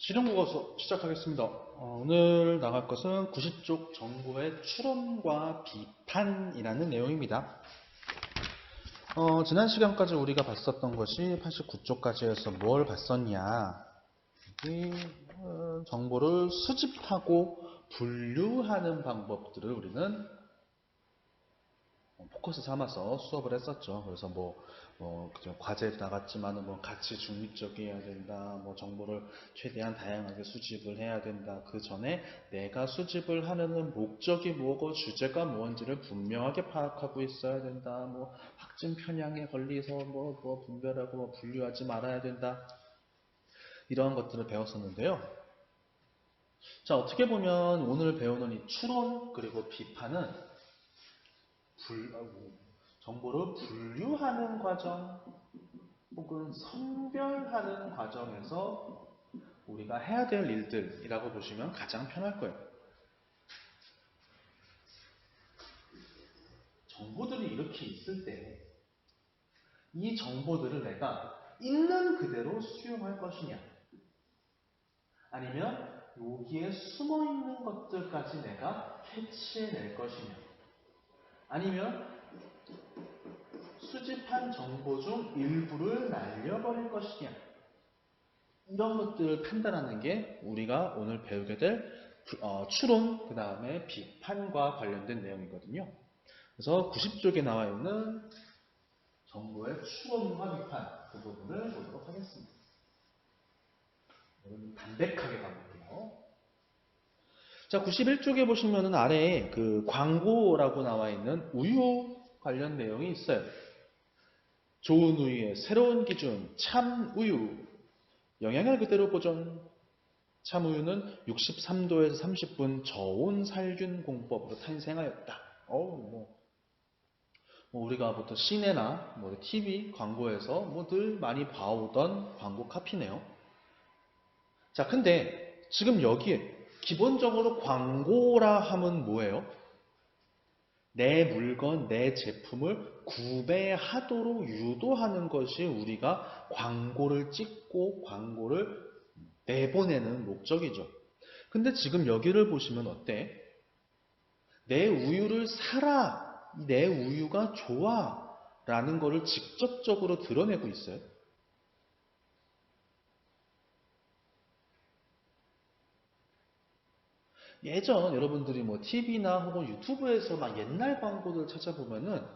실용국어 수업 시작하겠습니다. 오늘 나갈 것은 90쪽 정보의 추론과 비판이라는 내용입니다. 지난 시간까지 우리가 봤었던 것이 89쪽까지 해서 뭘 봤었냐. 이 정보를 수집하고 분류하는 방법들을 우리는 포커스 삼아서 수업을 했었죠. 그래서 그죠. 과제에 나갔지만은 가치 중립적이어야 된다. 정보를 최대한 다양하게 수집을 해야 된다. 그 전에 내가 수집을 하려는 목적이 뭐고 주제가 뭔지를 분명하게 파악하고 있어야 된다. 확증 편향에 걸리서 분별하고 분류하지 말아야 된다. 이러한 것들을 배웠었는데요. 자, 어떻게 보면 오늘 배우는 이 추론 그리고 비판은 정보를 분류하는 과정 혹은 선별하는 과정에서 우리가 해야 될 일들이라고 보시면 가장 편할 거예요. 정보들이 이렇게 있을 때 이 정보들을 내가 있는 그대로 수용할 것이냐, 아니면 여기에 숨어있는 것들까지 내가 캐치해낼 것이냐, 아니면 수집한 정보 중 일부를 날려버릴 것이냐, 이런 것들을 판단하는 게 우리가 오늘 배우게 될 추론, 그 다음에 비판과 관련된 내용이거든요. 그래서 90쪽에 나와 있는 정보의 추론과 비판, 그 부분을 보도록 하겠습니다. 오늘 담백하게 가볼게요. 자, 91쪽에 보시면은 아래에 그 광고라고 나와 있는 우유 관련 내용이 있어요. 좋은 우유의 새로운 기준, 참 우유. 영양을 그대로 보존. 참우유는 63도에서 30분 저온 살균 공법으로 탄생하였다. 우리가 보통 시내나 TV 광고에서 늘 많이 봐오던 광고 카피네요. 자, 근데 지금 여기에 기본적으로 광고라 하면 뭐예요? 내 물건, 내 제품을 구매하도록 유도하는 것이 우리가 광고를 찍고 광고를 내보내는 목적이죠. 근데 지금 여기를 보시면 어때? 내 우유를 사라. 내 우유가 좋아. 라는 거를 직접적으로 드러내고 있어요. 예전 여러분들이 TV나 혹은 유튜브에서 막 옛날 광고들 찾아보면은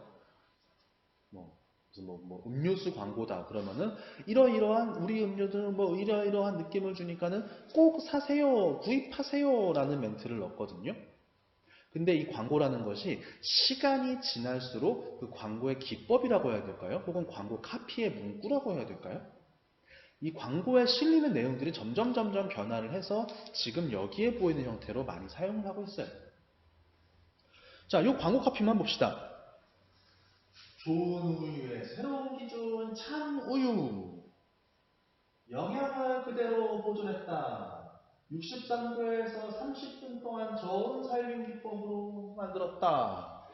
음료수 광고다 그러면은 이러이러한 우리 음료들은 이러이러한 느낌을 주니까는 꼭 사세요, 구입하세요 라는 멘트를 넣거든요. 근데 이 광고라는 것이 시간이 지날수록 그 광고의 기법이라고 해야 될까요? 혹은 광고 카피의 문구라고 해야 될까요? 이 광고에 실리는 내용들이 점점 변화를 해서 지금 여기에 보이는 형태로 많이 사용을 하고 있어요. 자, 이 광고 카피만 봅시다. 좋은 우유의 새로운 기준 참 우유. 영양을 그대로 보존했다. 63도에서 30분 동안 저온 살균 기법으로 만들었다.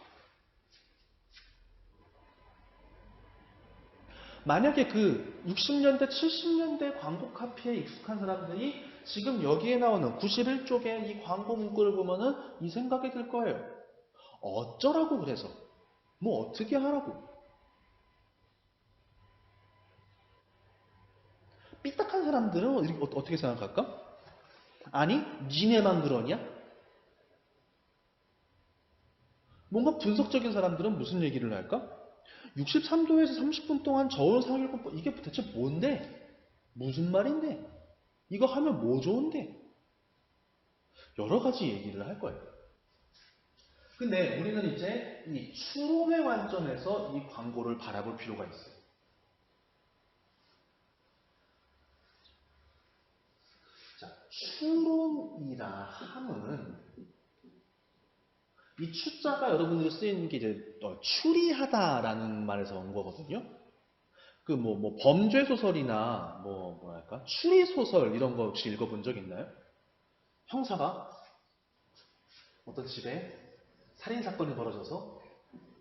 만약에 그 60년대, 70년대 광고 카피에 익숙한 사람들이 지금 여기에 나오는 91쪽의 이 광고 문구를 보면은 이 생각이 들 거예요. 어쩌라고 그래서? 어떻게 하라고? 삐딱한 사람들은 어떻게 생각할까? 아니, 니네만 그러냐? 뭔가 분석적인 사람들은 무슨 얘기를 할까? 63도에서 30분 동안 저온 상열법 이게 대체 뭔데? 무슨 말인데? 이거 하면 뭐 좋은데? 여러 가지 얘기를 할 거예요. 근데 우리는 이제 이 추론의 관점에서 이 광고를 바라볼 필요가 있어요. 자, 추론이라 함은 이 추자가 여러분들이 쓰이는 게 이제 추리하다라는 말에서 온 거거든요. 그 범죄 소설이나 뭐랄까 추리 소설 이런 거 혹시 읽어본 적 있나요? 형사가 어떤 집에 살인 사건이 벌어져서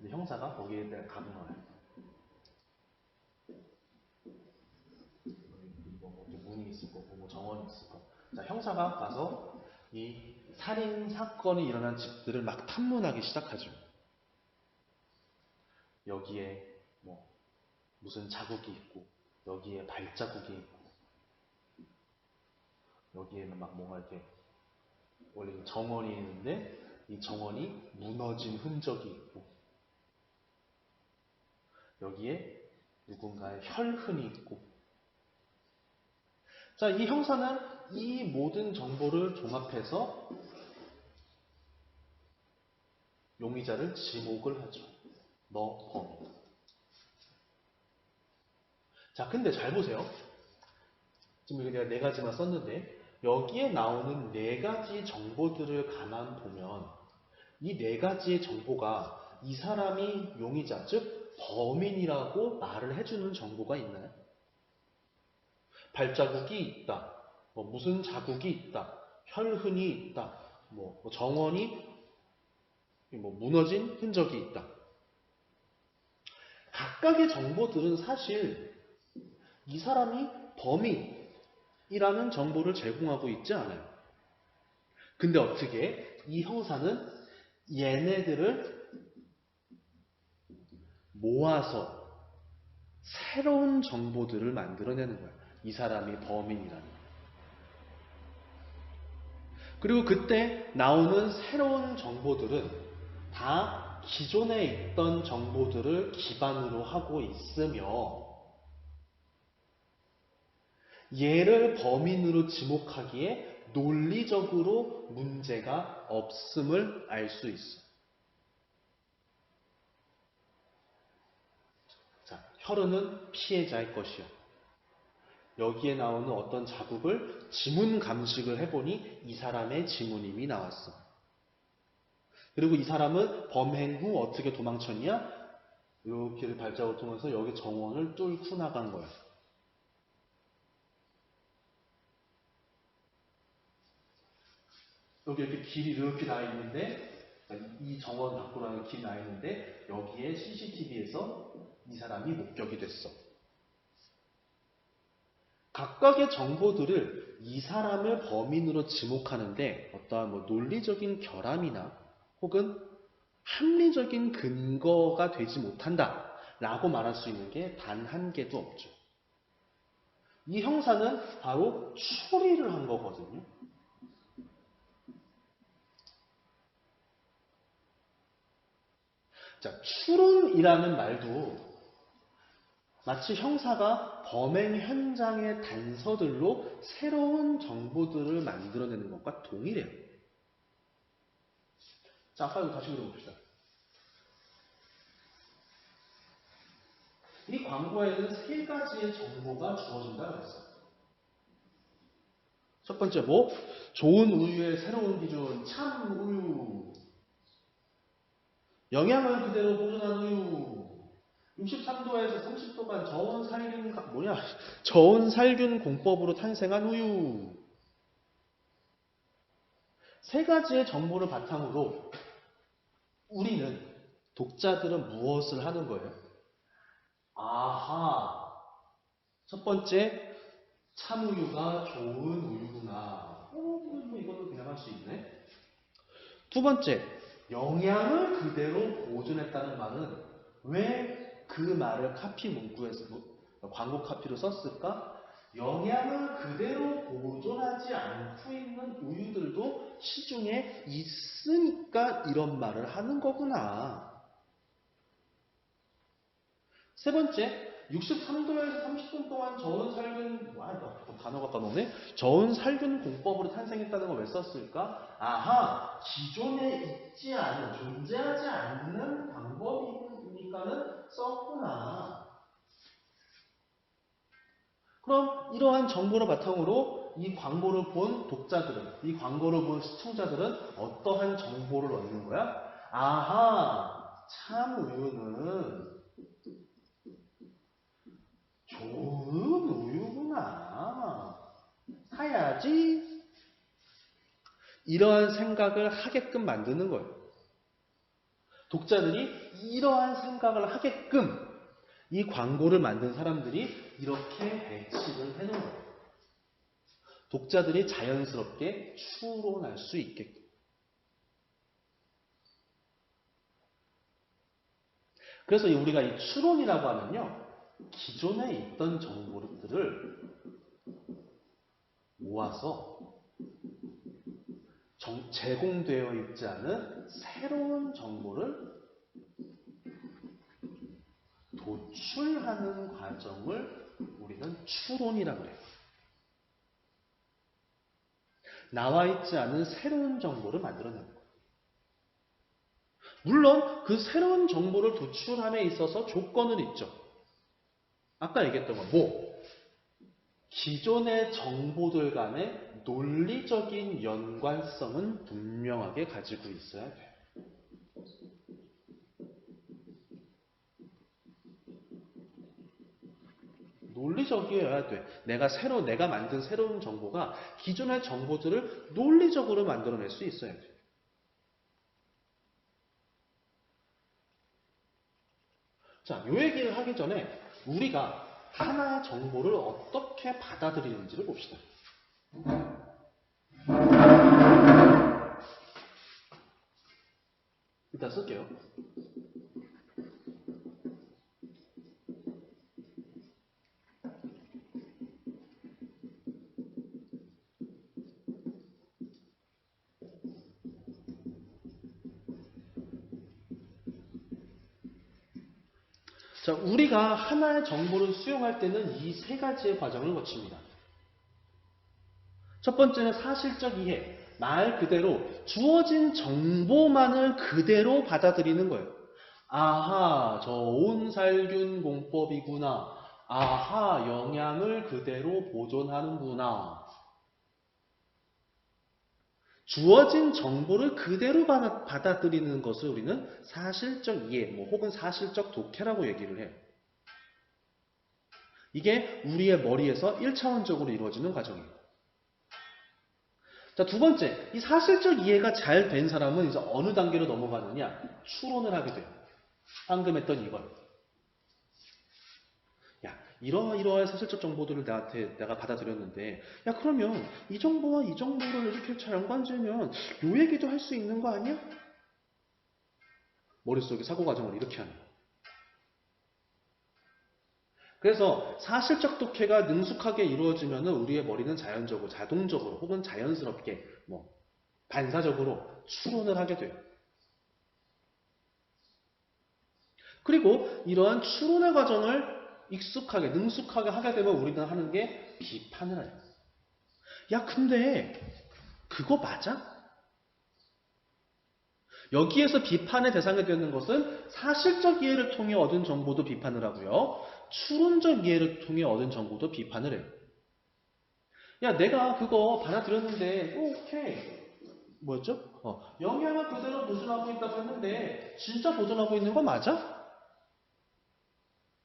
형사가 거기에 대한 감을 나와요. 문이 있을 거고 정원이 있을 거. 자, 형사가 가서 이 살인 사건이 일어난 집들을 막 탐문하기 시작하죠. 여기에 뭐 무슨 자국이 있고, 여기에 발자국이 있고, 여기에는 막 뭔가 이렇게 원래 정원이 있는데 이 정원이 무너진 흔적이 있고, 여기에 누군가의 혈흔이 있고. 자, 이 형사는 이 모든 정보를 종합해서 용의자를 지목을 하죠. 너 범인. 자, 근데 잘 보세요. 지금 여기 내가 네 가지만 썼는데 여기에 나오는 네 가지 정보들을 가만 보면 이 네 가지의 정보가 이 사람이 용의자, 즉 범인이라고 말을 해주는 정보가 있나요? 발자국이 있다. 뭐 무슨 자국이 있다. 혈흔이 있다. 뭐 정원이 뭐 무너진 흔적이 있다. 각각의 정보들은 사실 이 사람이 범인이라는 정보를 제공하고 있지 않아요. 근데 어떻게 이 형사는 얘네들을 모아서 새로운 정보들을 만들어내는 거예요. 이 사람이 범인이라는. 그리고 그때 나오는 새로운 정보들은 다 기존에 있던 정보들을 기반으로 하고 있으며 얘를 범인으로 지목하기에 논리적으로 문제가 없음을 알 수 있어. 자, 혈흔은 피해자의 것이요. 여기에 나오는 어떤 자국을 지문 감식을 해보니 이 사람의 지문임이 나왔어. 그리고 이 사람은 범행 후 어떻게 도망쳤냐? 이렇게 발자국을 통해서 여기 정원을 뚫고 나간 거야. 여기 이렇게 길이 이렇게 나 있는데, 이 정원 밖으로 길이 나 있는데, 여기에 CCTV에서 이 사람이 목격이 됐어. 각각의 정보들을 이 사람을 범인으로 지목하는데 어떠한 뭐 논리적인 결함이나 혹은 합리적인 근거가 되지 못한다 라고 말할 수 있는 게 단 한 개도 없죠. 이 형사는 바로 추리를 한 거거든요. 자, 추론이라는 말도 마치 형사가 범행 현장의 단서들로 새로운 정보들을 만들어내는 것과 동일해요. 자, 아까 이거 다시 읽어봅시다. 이 광고에는 세 가지의 정보가 주어진다고 했어요. 첫 번째 뭐? 좋은 우유의 새로운 기준, 참 우유. 영양을 그대로 보존한 우유. 63도에서 30도간 저온 살균 공법으로 탄생한 우유. 세 가지의 정보를 바탕으로 우리는, 독자들은 무엇을 하는 거예요? 아하, 첫 번째, 참우유가 좋은 우유구나. 뭐 이거는 그냥 할 수 있네. 두 번째, 영양을 그대로 보존했다는 말은 왜 그 말을 카피 문구에서 광고 카피로 썼을까? 영양을 그대로 보존하지 않고 있는 우유들도 시중에 있으니까 이런 말을 하는 거구나. 세 번째, 63도에서 30분 동안 저온 살균, 단어가 까먹네? 저온 살균 공법으로 탄생했다는 걸 왜 썼을까? 아하, 기존에 있지 않은, 존재하지 않는 방법이니까는 썼구나. 그럼 이러한 정보를 바탕으로 이 광고를 본 독자들은, 이 광고를 본 시청자들은 어떠한 정보를 얻는 거야? 아하, 참우유는 좋은 우유구나. 사야지. 이러한 생각을 하게끔 만드는 거예요. 독자들이 이러한 생각을 하게끔 이 광고를 만든 사람들이 이렇게 배치를 해놓은 거예요. 독자들이 자연스럽게 추론할 수 있게끔. 그래서 우리가 이 추론이라고 하면요, 기존에 있던 정보들을 모아서 제공되어 있지 않은 새로운 정보를 도출하는 과정을 우리는 추론이라고 해요. 나와 있지 않은 새로운 정보를 만들어내는 거예요. 물론 그 새로운 정보를 도출함에 있어서 조건은 있죠. 아까 얘기했던 건 기존의 정보들 간의 논리적인 연관성은 분명하게 가지고 있어야 돼요. 논리적이어야 돼. 내가 만든 새로운 정보가 기존의 정보들을 논리적으로 만들어낼 수 있어야 돼. 자, 요 얘기를 하기 전에 우리가 하나의 정보를 어떻게 받아들이는지를 봅시다. 일단 쓸게요. 자, 우리가 하나의 정보를 수용할 때는 이 세 가지의 과정을 거칩니다. 첫 번째는 사실적 이해. 말 그대로 주어진 정보만을 그대로 받아들이는 거예요. 아하, 저 온살균 공법이구나. 아하, 영양을 그대로 보존하는구나. 주어진 정보를 그대로 받아들이는 것을 우리는 사실적 이해, 혹은 사실적 독해라고 얘기를 해요. 이게 우리의 머리에서 1차원적으로 이루어지는 과정이에요. 자, 두 번째, 이 사실적 이해가 잘 된 사람은 이제 어느 단계로 넘어가느냐? 추론을 하게 돼요. 방금 했던 이걸. 야, 이러한 사실적 정보들을 내가 받아들였는데, 야, 그러면 이 정보와 이 정보를 이렇게 잘 연관지으면 요 얘기도 할 수 있는 거 아니야? 머릿속에 사고 과정을 이렇게 하는 거예요. 그래서 사실적 독해가 능숙하게 이루어지면 우리의 머리는 자연적으로, 자동적으로 혹은 자연스럽게 반사적으로 추론을 하게 돼요. 그리고 이러한 추론의 과정을 익숙하게, 능숙하게 하게 되면 우리는 하는 게 비판을 해요. 야, 근데 그거 맞아? 여기에서 비판의 대상이 되는 것은 사실적 이해를 통해 얻은 정보도 비판을 하고요. 추론적 이해를 통해 얻은 정보도 비판을 해요. 야, 내가 그거 받아들였는데 오케이. 뭐였죠? 영양을 그대로 보존하고 있다고 했는데 진짜 보존하고 있는 거 맞아?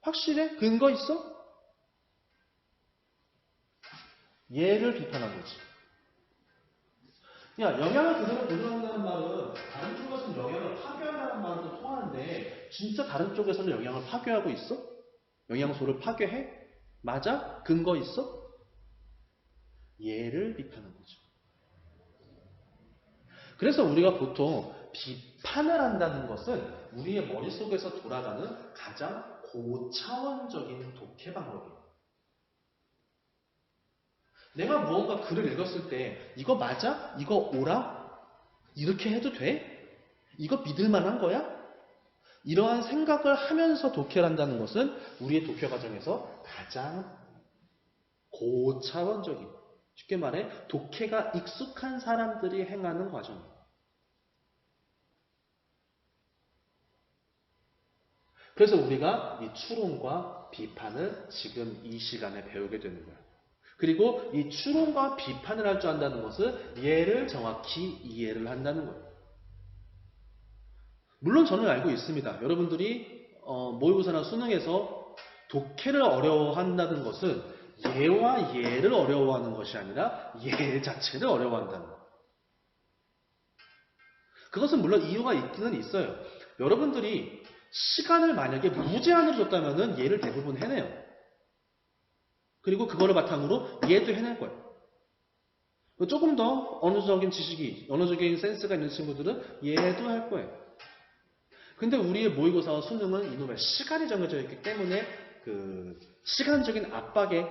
확실해? 근거 있어? 얘를 비판한 거지. 야, 영양을 그대로 보존한다는 말은 다른 쪽에서는 영양을 파괴한다는 말도 통하는데 진짜 다른 쪽에서는 영양을 파괴하고 있어? 영양소를 파괴해? 맞아? 근거 있어? 얘를 비판한 거죠. 그래서 우리가 보통 비판을 한다는 것은 우리의 머릿속에서 돌아가는 가장 고차원적인 독해 방법이에요. 내가 무언가 글을 읽었을 때 이거 맞아? 이거 옳아? 이렇게 해도 돼? 이거 믿을 만한 거야? 이러한 생각을 하면서 독해를 한다는 것은 우리의 독해 과정에서 가장 고차원적인, 쉽게 말해 독해가 익숙한 사람들이 행하는 과정이에요. 그래서 우리가 이 추론과 비판을 지금 이 시간에 배우게 되는 거예요. 그리고 이 추론과 비판을 할 줄 안다는 것은 얘를 정확히 이해를 한다는 거예요. 물론 저는 알고 있습니다. 여러분들이 모의고사나 수능에서 독해를 어려워한다는 것은 얘와 얘를 어려워하는 것이 아니라 얘 자체를 어려워한다는 거예요. 그것은 물론 이유가 있기는 있어요. 여러분들이 시간을 만약에 무제한으로 줬다면 얘를 대부분 해내요. 그리고 그거를 바탕으로 얘도 해낼 거예요. 조금 더 언어적인 지식이, 언어적인 센스가 있는 친구들은 얘도 할 거예요. 근데 우리의 모의고사와 수능은 이놈의 시간이 정해져 있기 때문에 그 시간적인 압박에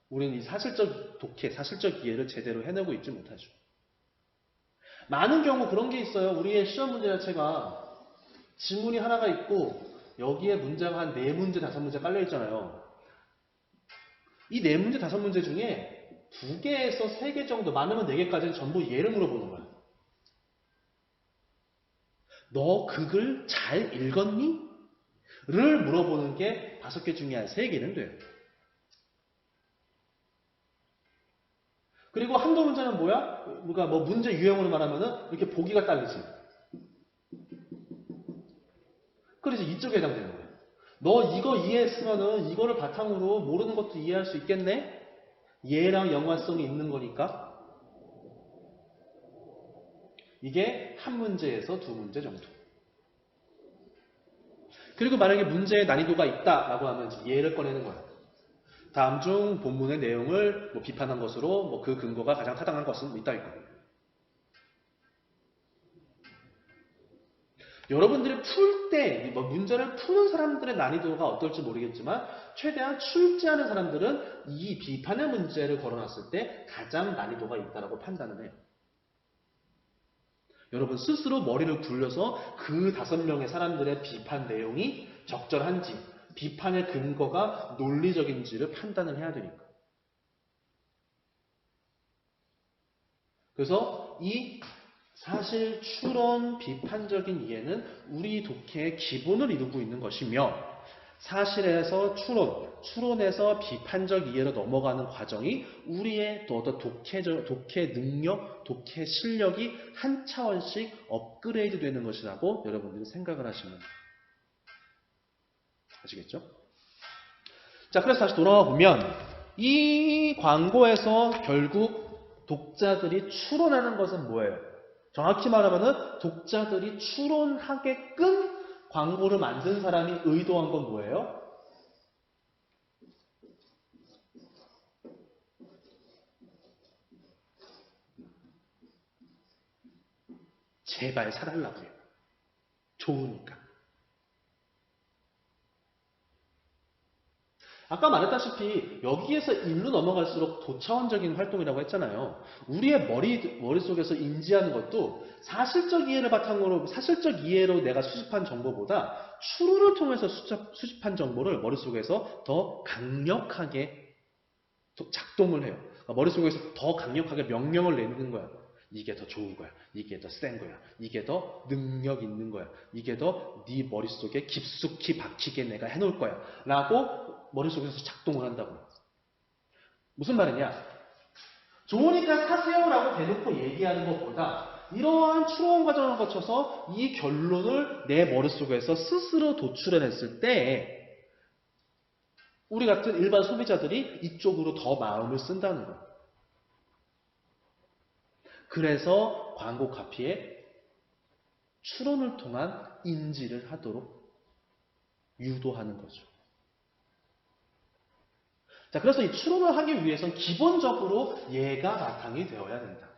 우리는 이 사실적 독해, 사실적 이해를 제대로 해내고 있지 못하죠. 많은 경우 그런 게 있어요. 우리의 시험 문제 자체가 지문이 하나가 있고 여기에 문제가 한 4문제, 5문제 깔려 있잖아요. 이 4문제, 5문제 중에 2개에서 3개 정도, 많으면 4개까지는 전부 얘를 물어보는 거야. 너 그 글 잘 읽었니? 를 물어보는 게 5개 중에 한 3개는 돼요. 그리고 한두 문제는 뭐야? 그러니까 뭐 문제 유형으로 말하면은 이렇게 보기가 딸리지. 그래서 이쪽에 해당되는 거야. 너 이거 이해했으면은 이거를 바탕으로 모르는 것도 이해할 수 있겠네? 얘랑 연관성이 있는 거니까. 이게 한 문제에서 2문제 정도. 그리고 만약에 문제의 난이도가 있다라고 하면 얘를 꺼내는 거야. 다음 중 본문의 내용을 뭐 비판한 것으로 뭐 그 근거가 가장 타당한 것은 있다 있고. 여러분들이 풀 때, 뭐 문제를 푸는 사람들의 난이도가 어떨지 모르겠지만 최대한 출제하는 사람들은 이 비판의 문제를 걸어놨을 때 가장 난이도가 있다라고 판단을 해요. 여러분 스스로 머리를 굴려서 그 5명의 사람들의 비판 내용이 적절한지, 비판의 근거가 논리적인지를 판단을 해야 되니까. 그래서 이 사실 추론 비판적인 이해는 우리 독해의 기본을 이루고 있는 것이며 사실에서 추론, 추론에서 비판적 이해로 넘어가는 과정이 우리의 또 어떤 독해 능력, 독해 실력이 한 차원씩 업그레이드 되는 것이라고 여러분들이 생각을 하시면 아시겠죠? 자, 그래서 다시 돌아와 보면 이 광고에서 결국 독자들이 추론하는 것은 뭐예요? 정확히 말하면 독자들이 추론하게끔 광고를 만든 사람이 의도한 건 뭐예요? 제발 사달라고요. 좋으니까. 아까 말했다시피 여기에서 일로 넘어갈수록 도차원적인 활동이라고 했잖아요. 우리의 머릿속에서 인지하는 것도 사실적 이해를 바탕으로, 사실적 이해로 내가 수집한 정보보다 추론을 통해서 수집한 정보를 머릿속에서 더 강력하게 작동을 해요. 그러니까 머릿속에서 더 강력하게 명령을 내는 거야. 이게 더 좋은 거야. 이게 더 센 거야. 이게 더 능력 있는 거야. 이게 더 네 머릿속에 깊숙이 박히게 내가 해놓을 거야. 라고 머릿속에서 작동을 한다고. 무슨 말이냐? 좋으니까 사세요라고 대놓고 얘기하는 것보다 이러한 추론 과정을 거쳐서 이 결론을 내 머릿속에서 스스로 도출해냈을 때 우리 같은 일반 소비자들이 이쪽으로 더 마음을 쓴다는 거예요. 그래서 광고 카피에 추론을 통한 인지를 하도록 유도하는 거죠. 자, 그래서 이 추론을 하기 위해서는 기본적으로 얘가 바탕이 되어야 된다.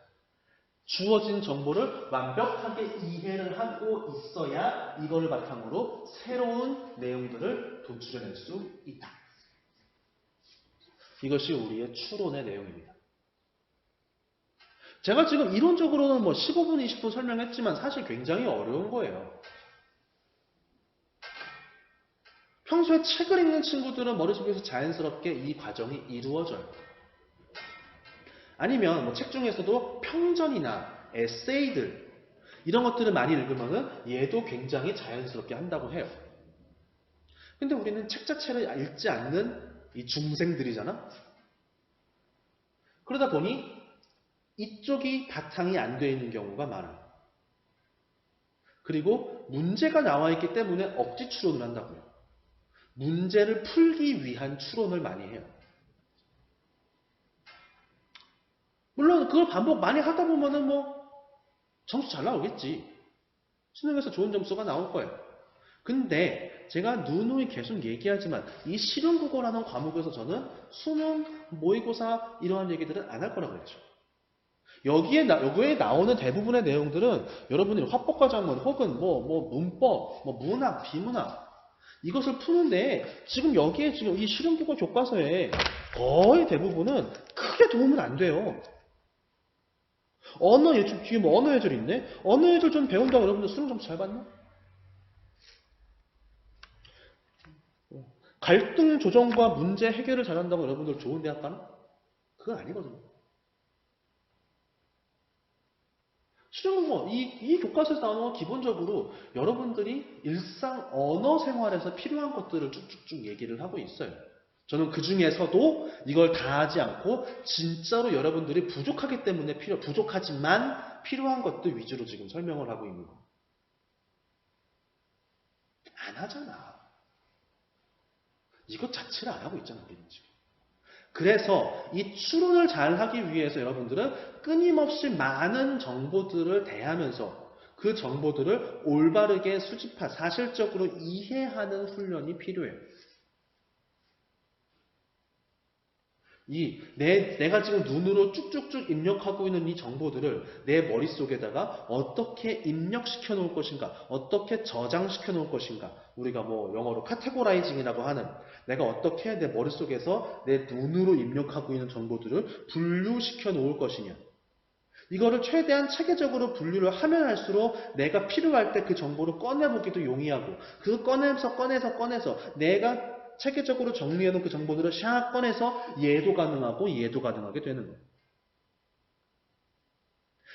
주어진 정보를 완벽하게 이해를 하고 있어야 이거를 바탕으로 새로운 내용들을 도출해낼 수 있다. 이것이 우리의 추론의 내용입니다. 제가 지금 이론적으로는 뭐 15분, 20분 설명했지만 사실 굉장히 어려운 거예요. 평소에 책을 읽는 친구들은 머릿속에서 자연스럽게 이 과정이 이루어져요. 아니면 뭐 책 중에서도 평전이나 에세이들 이런 것들을 많이 읽으면은 얘도 굉장히 자연스럽게 한다고 해요. 근데 우리는 책 자체를 읽지 않는 이 중생들이잖아? 그러다 보니 이쪽이 바탕이 안 되어 있는 경우가 많아요. 그리고 문제가 나와 있기 때문에 억지 추론을 한다고요. 문제를 풀기 위한 추론을 많이 해요. 물론 그걸 반복 많이 하다 보면은 뭐 점수 잘 나오겠지. 수능에서 좋은 점수가 나올 거예요. 근데 제가 누누이 계속 얘기하지만 이 실용국어라는 과목에서 저는 수능, 모의고사 이러한 얘기들은 안 할 거라고 그랬죠. 여기에 나오는 대부분의 내용들은 여러분들이 화법과 작문 혹은 문법, 문학, 비문학 이것을 푸는데 지금 여기에 지금 이 실용국어 교과서에 거의 대부분은 크게 도움은 안 돼요. 언어 예절, 뒤에 언어 예절이 있네? 언어 예절 좀 배운다고 여러분들 수능 점수 잘 받나? 갈등 조정과 문제 해결을 잘한다고 여러분들 좋은 대학 가나? 그건 아니거든요. 실용국어, 이 교과서에서 나오는 건 기본적으로 여러분들이 일상 언어 생활에서 필요한 것들을 쭉쭉쭉 얘기를 하고 있어요. 저는 그 중에서도 이걸 다 하지 않고 진짜로 여러분들이 부족하기 때문에 부족하지만 필요한 것들 위주로 지금 설명을 하고 있는 거예요. 안 하잖아. 이것 자체를 안 하고 있잖아, 우리는 지금. 그래서 이 추론을 잘 하기 위해서 여러분들은 끊임없이 많은 정보들을 대하면서 그 정보들을 올바르게 사실적으로 이해하는 훈련이 필요해요. 내가 지금 눈으로 쭉쭉쭉 입력하고 있는 이 정보들을 내 머릿속에다가 어떻게 입력시켜 놓을 것인가, 어떻게 저장시켜 놓을 것인가, 우리가 영어로 카테고라이징이라고 하는 내가 어떻게 내 머릿속에서 내 눈으로 입력하고 있는 정보들을 분류시켜 놓을 것이냐. 이거를 최대한 체계적으로 분류를 하면 할수록 내가 필요할 때 그 정보를 꺼내보기도 용이하고 그 꺼내서 내가 체계적으로 정리해놓은 그 정보들을 샥 꺼내서 이해도 가능하고 이해도 가능하게 되는 거예요.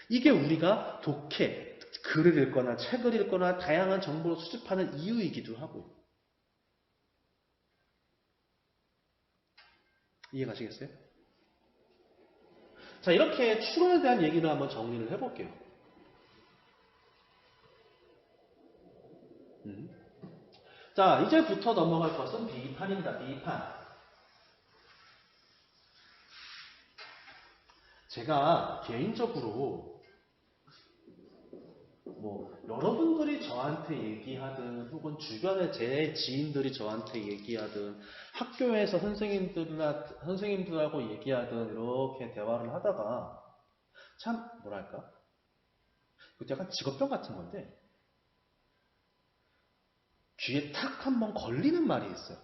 이게 우리가 독해, 글을 읽거나 책을 읽거나 다양한 정보를 수집하는 이유이기도 하고. 이해가시겠어요? 자, 이렇게 추론에 대한 얘기를 한번 정리를 해볼게요. 자, 이제부터 넘어갈 것은 비판입니다. 비판. 제가 개인적으로 여러분들이 저한테 얘기하든 혹은 주변에 제 지인들이 저한테 얘기하든 학교에서 선생님들하고 얘기하든 이렇게 대화를 하다가 참 뭐랄까 그것도 약간 직업병 같은 건데 귀에 탁 한번 걸리는 말이 있어요.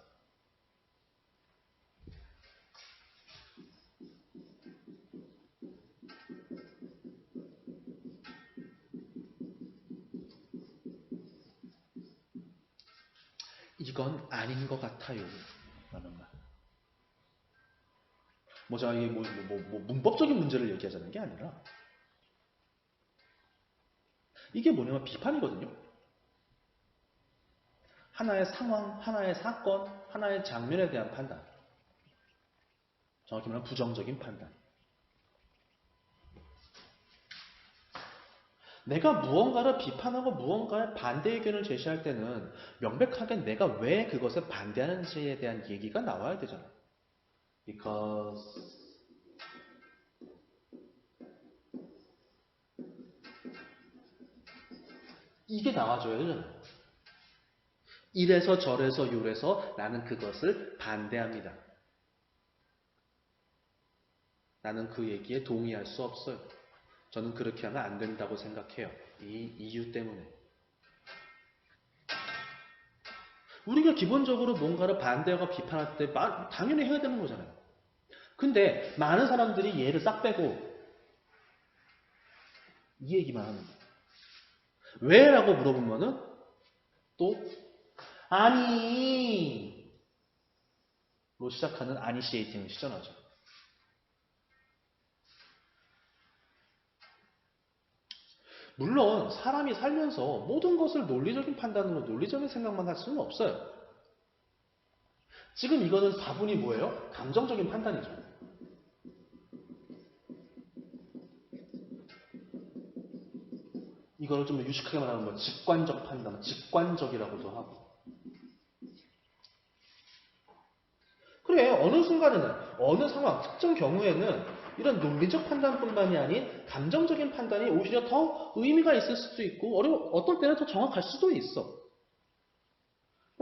이건 아닌 것 같아요. 라는 말. 제가 이게 문법적인 문제를 얘기하자는 게 아니라 이게 뭐냐면 비판이거든요. 하나의 상황, 하나의 사건, 하나의 장면에 대한 판단. 정확히 말하면 부정적인 판단. 내가 무언가를 비판하고 무언가의 반대 의견을 제시할 때는 명백하게 내가 왜 그것에 반대하는지에 대한 얘기가 나와야 되잖아. Because 이게 나와줘야 되잖아요. 이래서 저래서 요래서 나는 그것을 반대합니다. 나는 그 얘기에 동의할 수 없어요. 저는 그렇게 하면 안 된다고 생각해요. 이 이유 때문에. 우리가 기본적으로 뭔가를 반대하고 비판할 때 당연히 해야 되는 거잖아요. 근데 많은 사람들이 얘를 싹 빼고 이 얘기만 하는 거예요. 왜? 라고 물어보면은 또 아니 로 시작하는 아니시에이팅을 시전하죠. 물론 사람이 살면서 모든 것을 논리적인 판단으로 논리적인 생각만 할 수는 없어요. 지금 이거는 다분히 뭐예요? 감정적인 판단이죠. 이거를 좀 유식하게 말하면 직관적 판단, 직관적이라고도 하고. 그래, 어느 순간에는, 어느 상황, 특정 경우에는 이런 논리적 판단뿐만이 아닌 감정적인 판단이 오히려 더 의미가 있을 수도 있고, 어떨 때는 더 정확할 수도 있어.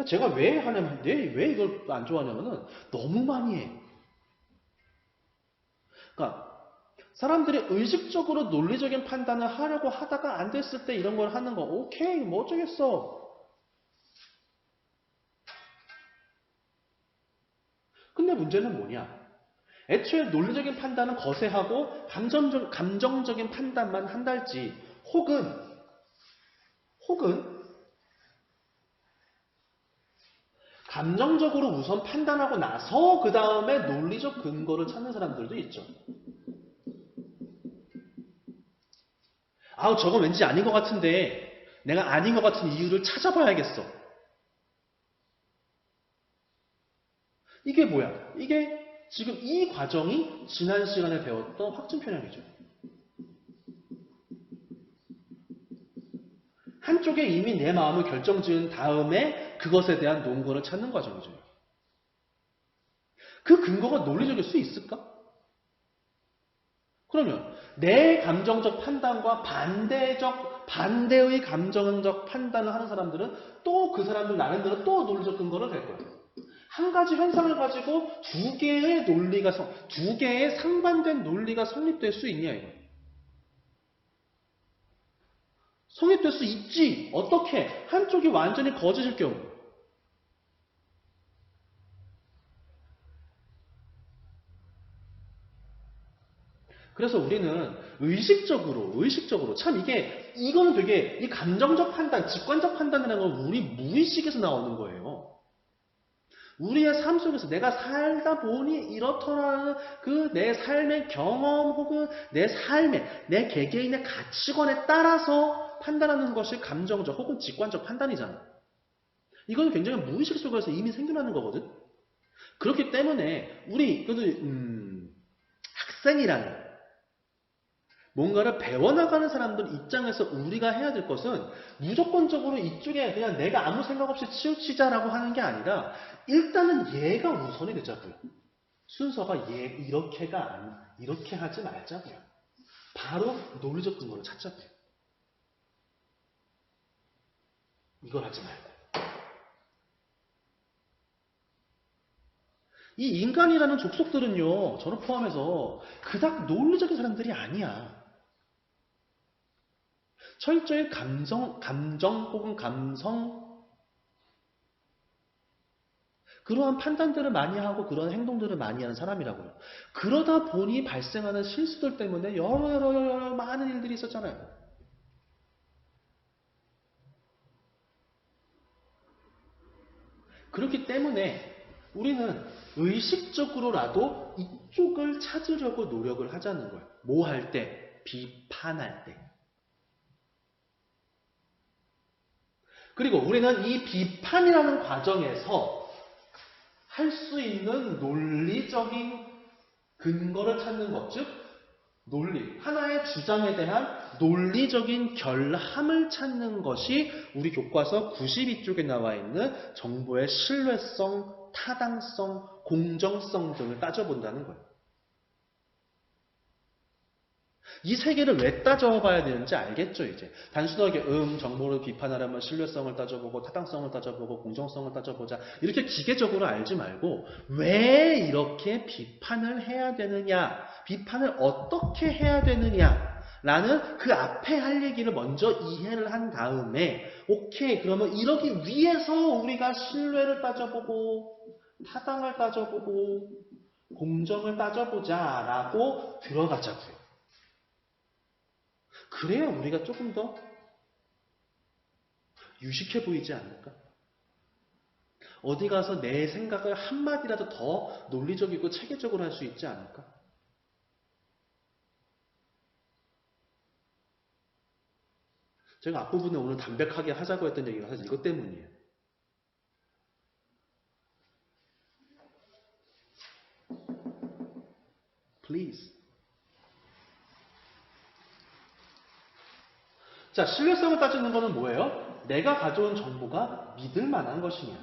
제가 왜 하냐면, 왜 이걸 안 좋아하냐면은, 너무 많이 해. 그러니까, 사람들이 의식적으로 논리적인 판단을 하려고 하다가 안 됐을 때 이런 걸 하는 거 오케이 뭐 어쩌겠어. 근데 문제는 뭐냐? 애초에 논리적인 판단은 거세하고 감정적인 판단만 한달지 혹은 감정적으로 우선 판단하고 나서 그 다음에 논리적 근거를 찾는 사람들도 있죠. 아우 저건 왠지 아닌 것 같은데 내가 아닌 것 같은 이유를 찾아봐야겠어. 이게 뭐야? 이게 지금 이 과정이 지난 시간에 배웠던 확증 편향이죠. 한쪽에 이미 내 마음을 결정 지은 다음에 그것에 대한 논거를 찾는 과정이죠. 그 근거가 논리적일 수 있을까? 그러면 내 감정적 판단과 반대의 감정적 판단을 하는 사람들은 또 그 사람들 나름대로 또 논리적 근거를 댈 거예요. 한 가지 현상을 가지고 두 개의 상반된 논리가 성립될 수 있냐 이거. 성립될 수 있지. 어떻게? 한쪽이 완전히 거짓일 경우. 그래서 우리는 의식적으로 참 이거는 되게 이 감정적 판단, 직관적 판단이라는 건 우리 무의식에서 나오는 거예요. 우리의 삶 속에서 내가 살다 보니 이렇더라는 그 내 삶의 경험 혹은 내 개개인의 가치관에 따라서 판단하는 것이 감정적 혹은 직관적 판단이잖아. 이건 굉장히 무의식 속에서 이미 생겨나는 거거든. 그렇기 때문에 우리 학생이라는 뭔가를 배워나가는 사람들 입장에서 우리가 해야 될 것은 무조건적으로 이쪽에 그냥 내가 아무 생각 없이 치우치자라고 하는 게 아니라 일단은 얘가 우선이 되자고요. 순서가 이렇게 하지 말자고요. 바로 논리적 근거를 찾자고요. 이걸 하지 말고. 이 인간이라는 족속들은요, 저를 포함해서 그닥 논리적인 사람들이 아니야. 철저히 감정 혹은 감성 그러한 판단들을 많이 하고 그런 행동들을 많이 하는 사람이라고요. 그러다 보니 발생하는 실수들 때문에 여러 많은 일들이 있었잖아요. 그렇기 때문에 우리는 의식적으로라도 이쪽을 찾으려고 노력을 하자는 거예요. 뭐 할 때? 비판할 때. 그리고 우리는 이 비판이라는 과정에서 할 수 있는 논리적인 근거를 찾는 것, 즉 논리, 하나의 주장에 대한 논리적인 결함을 찾는 것이 우리 교과서 92쪽에 나와 있는 정보의 신뢰성, 타당성, 공정성 등을 따져본다는 거예요. 이 세 개를 왜 따져봐야 되는지 알겠죠, 이제. 단순하게 정보를 비판하려면 신뢰성을 따져보고 타당성을 따져보고 공정성을 따져보자. 이렇게 기계적으로 알지 말고 왜 이렇게 비판을 해야 되느냐, 비판을 어떻게 해야 되느냐 라는 그 앞에 할 얘기를 먼저 이해를 한 다음에 오케이, 그러면 이러기 위해서 우리가 신뢰를 따져보고 타당을 따져보고 공정을 따져보자 라고 들어가자고요. 그래야 우리가 조금 더 유식해 보이지 않을까? 어디 가서 내 생각을 한마디라도 더 논리적이고 체계적으로 할 수 있지 않을까? 제가 앞부분에 오늘 담백하게 하자고 했던 얘기가 사실 이것 때문이에요. Please. 자, 신뢰성을 따지는 것은 뭐예요? 내가 가져온 정보가 믿을 만한 것이냐.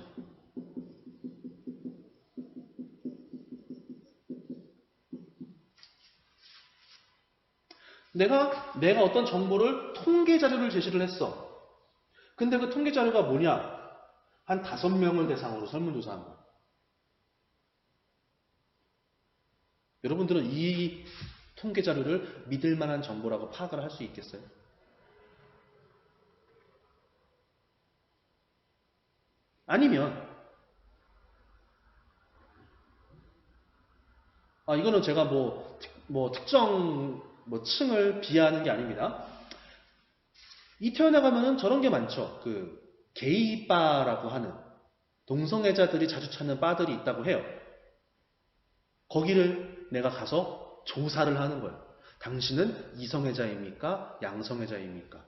내가 어떤 정보를 통계 자료를 제시를 했어. 근데 그 통계 자료가 뭐냐? 한 5명을 대상으로 설문조사한 거야. 여러분들은 이 통계 자료를 믿을 만한 정보라고 파악을 할 수 있겠어요? 아니면 이거는 제가 특정 층을 비하하는 게 아닙니다. 이태원에 가면은 저런 게 많죠. 그 게이바라고 하는 동성애자들이 자주 찾는 바들이 있다고 해요. 거기를 내가 가서 조사를 하는 거예요. 당신은 이성애자입니까? 양성애자입니까?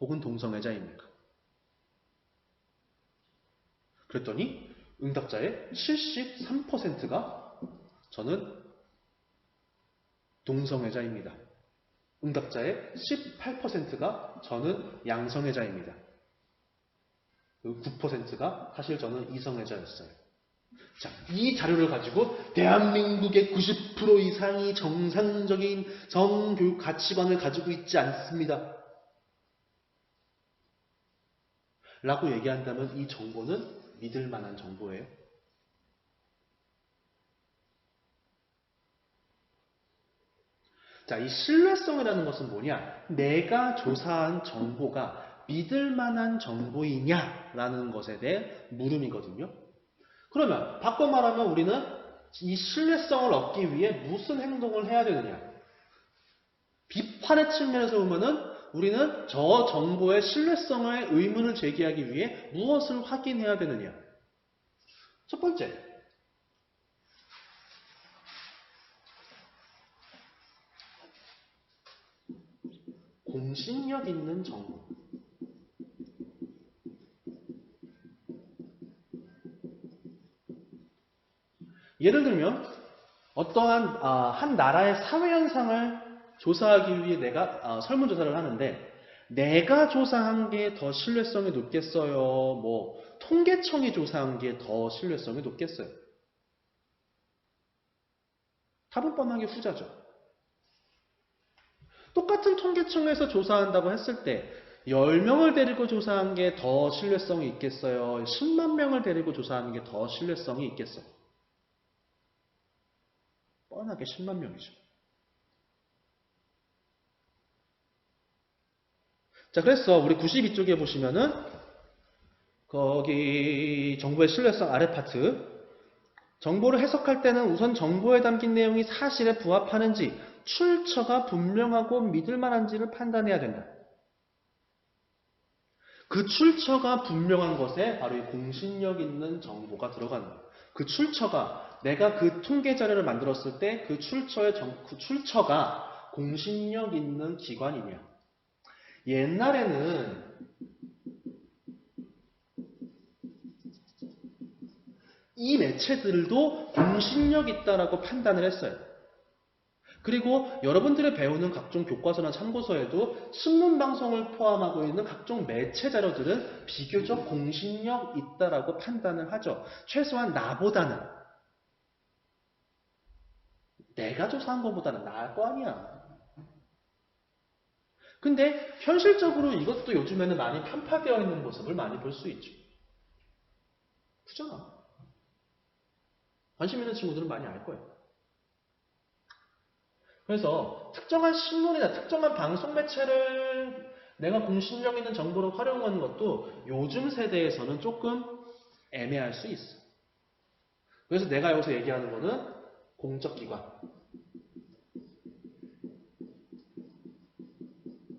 혹은 동성애자입니까? 그랬더니 응답자의 73%가 저는 동성애자입니다. 응답자의 18%가 저는 양성애자입니다. 9%가 사실 저는 이성애자였어요. 자, 이 자료를 가지고 대한민국의 90% 이상이 정상적인 성교육 가치관을 가지고 있지 않습니다. 라고 얘기한다면 이 정보는 믿을 만한 정보예요. 자, 이 신뢰성이라는 것은 뭐냐? 내가 조사한 정보가 믿을 만한 정보이냐라는 것에 대해 물음이거든요. 그러면 바꿔 말하면 우리는 이 신뢰성을 얻기 위해 무슨 행동을 해야 되느냐? 비판의 측면에서 보면은 우리는 저 정보의 신뢰성에 의문을 제기하기 위해 무엇을 확인해야 되느냐? 첫 번째, 공신력 있는 정보. 예를 들면 어떠한 한 나라의 사회 현상을 조사하기 위해 내가 설문조사를 하는데 내가 조사한 게 더 신뢰성이 높겠어요? 통계청이 조사한 게 더 신뢰성이 높겠어요? 답은 뻔하게 후자죠. 똑같은 통계청에서 조사한다고 했을 때 10명을 데리고 조사한 게 더 신뢰성이 있겠어요? 10만 명을 데리고 조사하는 게 더 신뢰성이 있겠어요? 뻔하게 10만 명이죠. 자, 그래서 우리 92쪽에 보시면은 거기 정보의 신뢰성 아래 파트, 정보를 해석할 때는 우선 정보에 담긴 내용이 사실에 부합하는지 출처가 분명하고 믿을 만한지를 판단해야 된다. 그 출처가 분명한 것에 바로 이 공신력 있는 정보가 들어가는 거예요. 그 출처가 내가 그 통계 자료를 만들었을 때 그 출처가 공신력 있는 기관이냐. 옛날에는 이 매체들도 공신력 있다라고 판단을 했어요. 그리고 여러분들이 배우는 각종 교과서나 참고서에도 신문방송을 포함하고 있는 각종 매체 자료들은 비교적 공신력 있다라고 판단을 하죠. 최소한 나보다는. 내가 조사한 것보다는 나을 거 아니야. 근데 현실적으로 이것도 요즘에는 많이 편파되어 있는 모습을 많이 볼 수 있죠. 그잖아. 관심 있는 친구들은 많이 알 거예요. 그래서 특정한 신문이나 특정한 방송 매체를 내가 공신력 있는 정보로 활용하는 것도 요즘 세대에서는 조금 애매할 수 있어. 그래서 내가 여기서 얘기하는 거는 공적기관.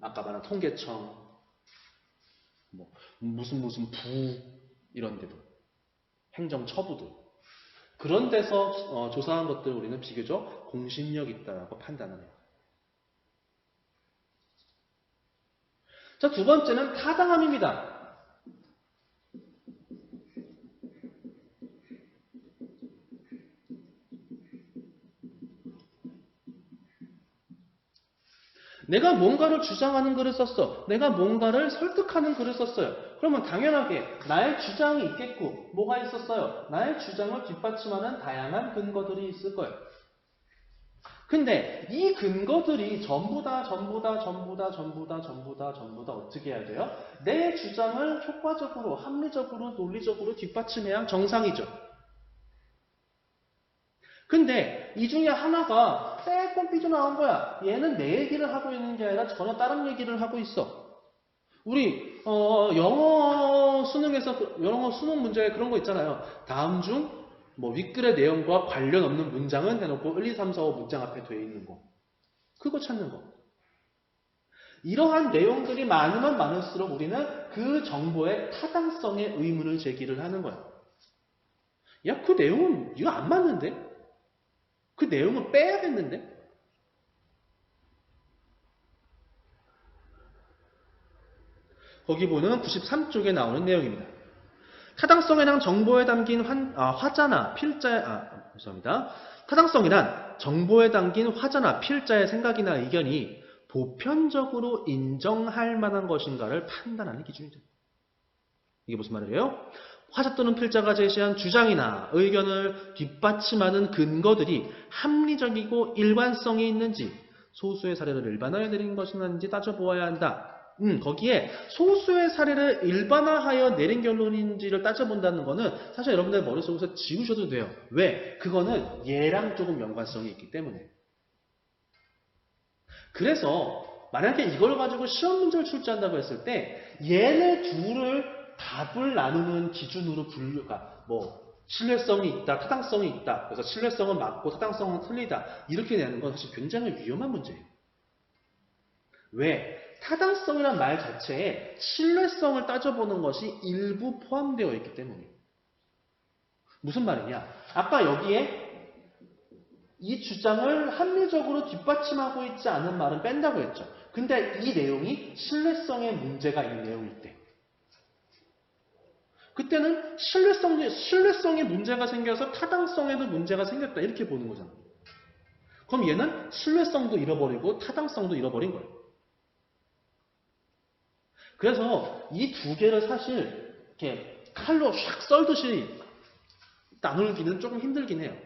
아까 말한 통계청, 무슨 부 이런 데도, 행정처부들. 그런 데서 조사한 것들을 우리는 비교적 공신력 있다고 판단을 해요. 자, 두 번째는 타당함입니다. 내가 뭔가를 주장하는 글을 썼어. 내가 뭔가를 설득하는 글을 썼어요. 그러면 당연하게 나의 주장이 있겠고 뭐가 있었어요? 나의 주장을 뒷받침하는 다양한 근거들이 있을 거예요. 근데 이 근거들이 전부 다 어떻게 해야 돼요? 내 주장을 효과적으로, 합리적으로, 논리적으로 뒷받침해야 정상이죠. 근데 이 중에 하나가 빼꼼 삐져나온 거야. 얘는 내 얘기를 하고 있는 게 아니라 전혀 다른 얘기를 하고 있어. 우리 영어 수능에서 영어 수능 문제에 그런 거 있잖아요. 다음 중 뭐 윗글의 내용과 관련 없는 문장은 해놓고 1, 2, 3, 4, 5 문장 앞에 돼 있는 거. 그거 찾는 거. 이러한 내용들이 많으면 많을수록 우리는 그 정보의 타당성에 의문을 제기를 하는 거야. 야, 그 내용은 이거 안 맞는데? 그 내용은 빼야겠는데? 거기 보는 93쪽에 나오는 내용입니다. 타당성에랑 정보에 담긴 화자나 필자, 죄송합니다. 타당성이란 정보에 담긴 화자나 필자의 생각이나 의견이 보편적으로 인정할 만한 것인가를 판단하는 기준이죠. 이게 무슨 말이에요? 화자 또는 필자가 제시한 주장이나 의견을 뒷받침하는 근거들이 합리적이고 일관성이 있는지, 소수의 사례를 일반화해 내린 것인지 따져보아야 한다. 거기에 소수의 사례를 일반화하여 내린 결론인지를 따져본다는 거는 사실 여러분들 머릿속에서 지우셔도 돼요. 왜? 그거는 얘랑 조금 연관성이 있기 때문에. 그래서 만약에 이걸 가지고 시험 문제를 출제한다고 했을 때 얘네 둘을 답을 나누는 기준으로 분류가 신뢰성이 있다, 타당성이 있다. 그래서 신뢰성은 맞고 타당성은 틀리다. 이렇게 내는 건 사실 굉장히 위험한 문제예요. 왜? 타당성이란 말 자체에 신뢰성을 따져보는 것이 일부 포함되어 있기 때문에. 무슨 말이냐? 아까 여기에 이 주장을 합리적으로 뒷받침하고 있지 않은 말은 뺀다고 했죠. 근데 이 내용이 신뢰성에 문제가 있는 내용일 때. 그때는 신뢰성에 문제가 생겨서 타당성에도 문제가 생겼다. 이렇게 보는 거잖아. 그럼 얘는 신뢰성도 잃어버리고 타당성도 잃어버린 거예요. 그래서 이 두 개를 사실 이렇게 칼로 샥 썰듯이 나누기는 조금 힘들긴 해요.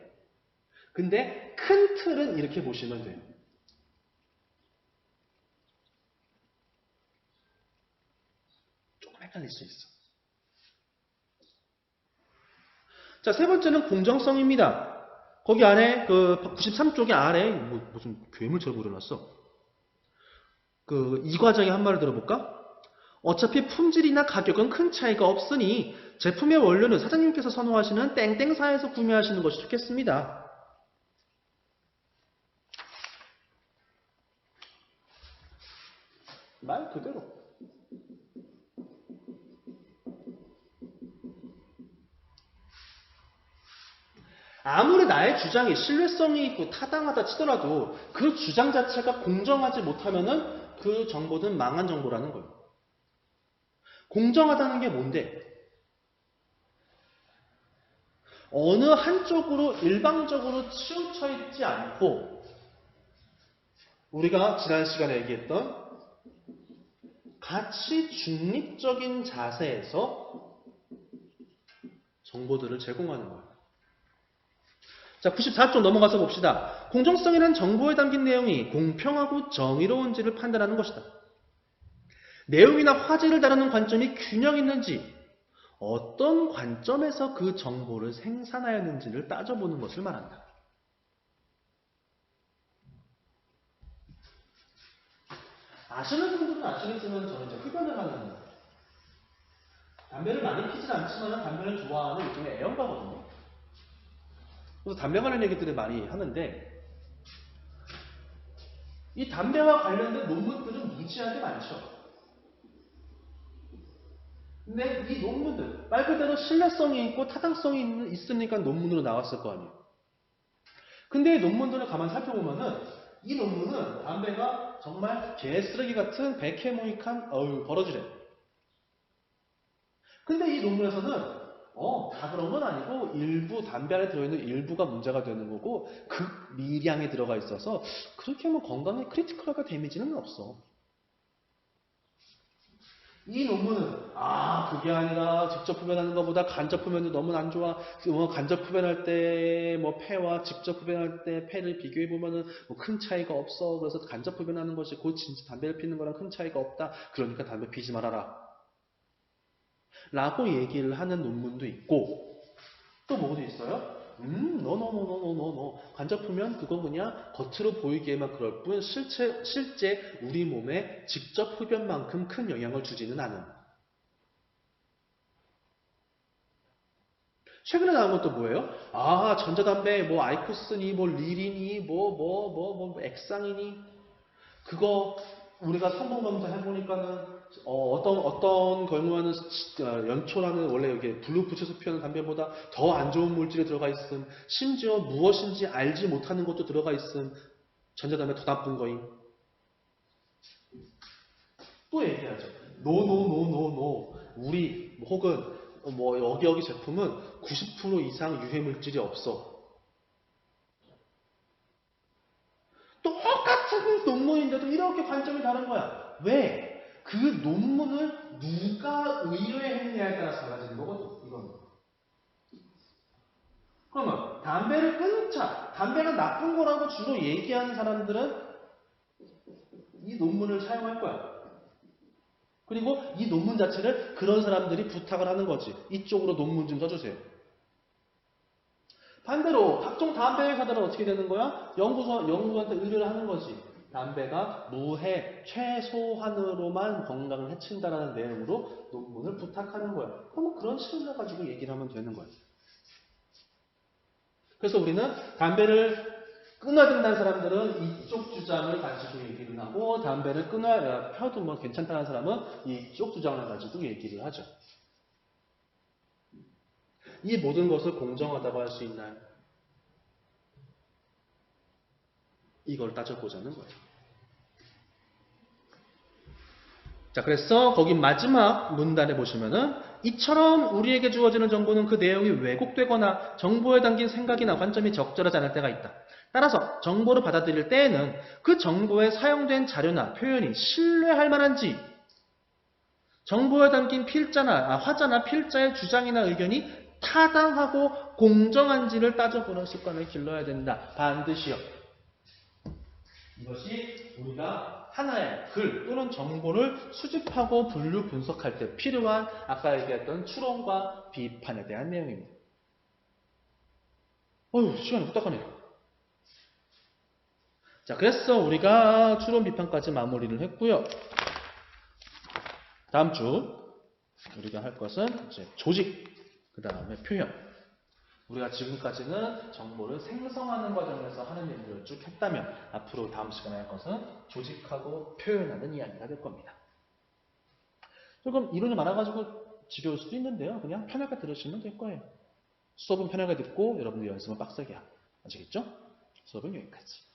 근데 큰 틀은 이렇게 보시면 돼요. 조금 헷갈릴 수 있어. 자, 세 번째는 공정성입니다. 거기 안에 그 93쪽에 아래 무슨 괴물처럼 그려놨어. 이 과정의 한 말을 들어볼까? 어차피 품질이나 가격은 큰 차이가 없으니 제품의 원료는 사장님께서 선호하시는 땡땡사에서 구매하시는 것이 좋겠습니다. 말 그대로. 아무리 나의 주장이 신뢰성이 있고 타당하다 치더라도 그 주장 자체가 공정하지 못하면은 그 정보는 망한 정보라는 거예요. 공정하다는 게 뭔데? 어느 한쪽으로 일방적으로 치우쳐 있지 않고 우리가 지난 시간에 얘기했던 같이 중립적인 자세에서 정보들을 제공하는 거예요. 자, 94쪽 넘어가서 봅시다. 공정성이란 정보에 담긴 내용이 공평하고 정의로운지를 판단하는 것이다. 내용이나 화제를 다루는 관점이 균형 있는지, 어떤 관점에서 그 정보를 생산하였는지를 따져보는 것을 말한다. 아시는 분들은 아시겠지만 저는 이제 흡연을 하는 담배를 많이 피진 않지만 담배를 좋아하는 일종의 애연가거든요. 그래서 담배 관련 얘기들을 많이 하는데 이 담배와 관련된 논문들은 무지하게 많죠. 근데 이 논문들 말 그대로 신뢰성이 있고 타당성이 있으니까 논문으로 나왔을 거 아니에요. 근데 이 논문들을 가만히 살펴보면은 이 논문은 담배가 정말 개쓰레기 같은 백해모익한 버러지래. 근데 이 논문에서는 다 그런 건 아니고 일부 담배 안에 들어있는 일부가 문제가 되는 거고 극미량에 들어가 있어서 그렇게 하면 건강에 크리티컬하게 데미지는 없어. 이 논문은 그게 아니라 직접 흡연하는 것보다 간접 흡연도 너무 안 좋아. 간접 흡연할 때 폐와 직접 흡연할 때 폐를 비교해 보면은 큰 차이가 없어. 그래서 간접 흡연하는 것이 곧 진짜 담배를 피는 거랑 큰 차이가 없다. 그러니까 담배 피지 말아라. 라고 얘기를 하는 논문도 있고 또 뭐도 있어요? 노노노노노노노. 간접표면 그건 그냥 겉으로 보이기에만 그럴 뿐 실제 우리 몸에 직접 흡연만큼 큰 영향을 주지는 않은. 최근에 나온 것도 뭐예요? 아, 전자담배, 뭐, 아이코스니, 뭐, 리린이, 액상이니. 그거, 우리가 성분검사 해보니까는, 어떤 경우에는, 연초라는 원래 여기 블루푸츠에서 피우는 담배보다 더 안 좋은 물질이 들어가 있음. 심지어 무엇인지 알지 못하는 것도 들어가 있음. 전자담배 더 나쁜 거임. 또 얘기하죠. 노. 우리, 혹은, 여기 제품은 90% 이상 유해물질이 없어. 똑같은 논문인데도 이렇게 관점이 다른 거야. 왜? 그 논문을 누가 의뢰했냐에 따라서 달라지는 거거든. 이건. 그러면 담배를 끊자. 담배가 나쁜 거라고 주로 얘기하는 사람들은 이 논문을 사용할 거야. 그리고 이 논문 자체를 그런 사람들이 부탁을 하는 거지. 이쪽으로 논문 좀 써주세요. 반대로 각종 담배 회사들은 어떻게 되는 거야? 연구소한테 의뢰를 하는 거지. 담배가 무해, 최소한으로만 건강을 해친다라는 내용으로 논문을 부탁하는 거야. 그럼 그런 식으로 가지고 얘기를 하면 되는 거야. 그래서 우리는 담배를 끊어야 된다는 사람들은 이쪽 주장을 가지고 얘기를 하고, 담배를 펴도 뭐 괜찮다는 사람은 이쪽 주장을 가지고 얘기를 하죠. 이 모든 것을 공정하다고 할 수 있나요? 이걸 따져보자는 거예요. 자, 그래서 거기 마지막 문단에 보시면은 이처럼 우리에게 주어지는 정보는 그 내용이 왜곡되거나 정보에 담긴 생각이나 관점이 적절하지 않을 때가 있다. 따라서 정보를 받아들일 때에는 그 정보에 사용된 자료나 표현이 신뢰할 만한지, 정보에 담긴 화자나 필자의 주장이나 의견이 타당하고 공정한지를 따져보는 습관을 길러야 된다. 반드시요. 이것이 우리가 하나의 글 또는 정보를 수집하고 분류 분석할 때 필요한 아까 얘기했던 추론과 비판에 대한 내용입니다. 시간이 후딱 가네요. 자, 그래서 우리가 추론 비판까지 마무리를 했고요. 다음 주 우리가 할 것은 이제 조직, 그 다음에 표현. 우리가 지금까지는 정보를 생성하는 과정에서 하는 일들을 쭉 했다면 앞으로 다음 시간에 할 것은 조직하고 표현하는 이야기가 될 겁니다. 조금 이론이 많아가지고 지겨울 수도 있는데요. 그냥 편하게 들으시면 될 거예요. 수업은 편하게 듣고 여러분들 연습은 빡세게 하고. 아시겠죠? 수업은 여기까지.